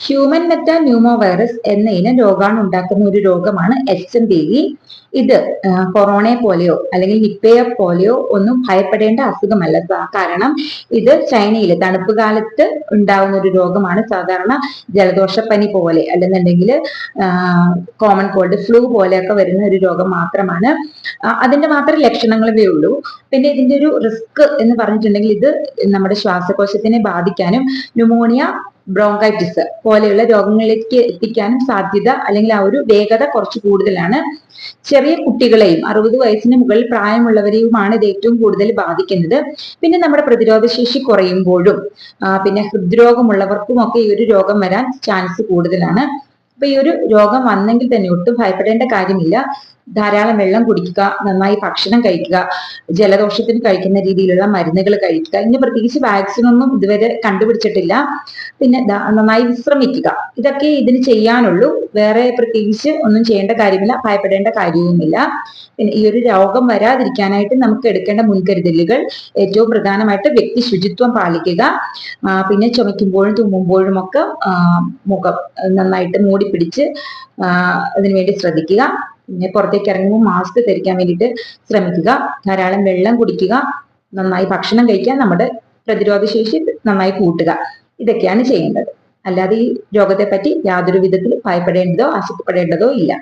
Human meta pneumo virus എന്ന ഇനം രോഗാണു ഉണ്ടാക്കുന്ന ഒരു രോഗമാണ് HMPV. ഇത് കൊറോണയെ പോലെയോ അല്ലെങ്കിൽ നിപ്പയെ പോലെയോ ഒന്നും ഭയപ്പെടേണ്ട അസുഖമല്ല. കാരണം ഇത് ചൈനയിൽ തണുപ്പ് കാലത്ത് ഉണ്ടാവുന്ന ഒരു രോഗമാണ്. സാധാരണ ജലദോഷപ്പനി പോലെ അല്ലെന്നുണ്ടെങ്കിൽ കോമൺ കോൾഡ്, ഫ്ലൂ പോലെയൊക്കെ വരുന്ന ഒരു രോഗം മാത്രമാണ്. അതിന്റെ മാത്രം ലക്ഷണങ്ങളേ ഉള്ളൂ. പിന്നെ ഇതിന്റെ ഒരു റിസ്ക് എന്ന് പറഞ്ഞിട്ടുണ്ടെങ്കിൽ ഇത് നമ്മുടെ ശ്വാസകോശത്തിനെ ബാധിക്കാനും ന്യൂമോണിയ, ബ്രോങ്കൈറ്റിസ് പോലെയുള്ള രോഗങ്ങളിലേക്ക് എത്തിക്കാനും സാധ്യത അല്ലെങ്കിൽ ആ ഒരു വേഗത കുറച്ച് കൂടുതലാണ്. ചെറിയ കുട്ടികളെയും 60 വയസ്സിന് മുകളിൽ പ്രായമുള്ളവരെയുമാണ് ഇത് ഏറ്റവും കൂടുതൽ ബാധിക്കുന്നത്. പിന്നെ നമ്മുടെ പ്രതിരോധ ശേഷി കുറയുമ്പോഴും പിന്നെ ഹൃദ്രോഗമുള്ളവർക്കും ഒക്കെ ഈ ഒരു രോഗം വരാൻ ചാൻസ് കൂടുതലാണ്. അപ്പൊ ഈ ഒരു രോഗം വന്നെങ്കിൽ തന്നെ ഒട്ടും ഭയപ്പെടേണ്ട കാര്യമില്ല. ധാരാളം വെള്ളം കുടിക്കുക, നന്നായി ഭക്ഷണം കഴിക്കുക, ജലദോഷത്തിന് കഴിക്കുന്ന രീതിയിലുള്ള മരുന്നുകൾ കഴിക്കുക. ഇനി പ്രത്യേകിച്ച് വാക്സിൻ ഒന്നും ഇതുവരെ കണ്ടുപിടിച്ചിട്ടില്ല. പിന്നെ നന്നായി വിശ്രമിക്കുക. ഇതൊക്കെ ഇതിന് ചെയ്യാനുള്ളൂ. വേറെ പ്രത്യേകിച്ച് ഒന്നും ചെയ്യേണ്ട കാര്യമില്ല, ഭയപ്പെടേണ്ട കാര്യവുമില്ല. പിന്നെ ഈ ഒരു രോഗം വരാതിരിക്കാനായിട്ട് നമുക്ക് എടുക്കേണ്ട മുൻകരുതലുകൾ ഏറ്റവും പ്രധാനമായിട്ട് വ്യക്തി ശുചിത്വം പാലിക്കുക. പിന്നെ ചുമയ്ക്കുമ്പോഴും തുമ്മുമ്പോഴും ഒക്കെ മുഖം നന്നായിട്ട് മൂടി പിടിച്ച് അതിനുവേണ്ടി ശ്രദ്ധിക്കുക. പിന്നെ പുറത്തേക്ക് ഇറങ്ങുമ്പോൾ മാസ്ക് ധരിക്കാൻ വേണ്ടിയിട്ട് ശ്രമിക്കുക. ധാരാളം വെള്ളം കുടിക്കുക, നന്നായി ഭക്ഷണം കഴിക്കുക, നമ്മുടെ പ്രതിരോധ ശേഷി നന്നായി കൂട്ടുക. ഇതൊക്കെയാണ് ചെയ്യേണ്ടത്. അല്ലാതെ ഈ രോഗത്തെ പറ്റി യാതൊരു വിധത്തിൽ ഭയപ്പെടേണ്ടതോ ആശങ്കപ്പെടേണ്ടതോ ഇല്ല.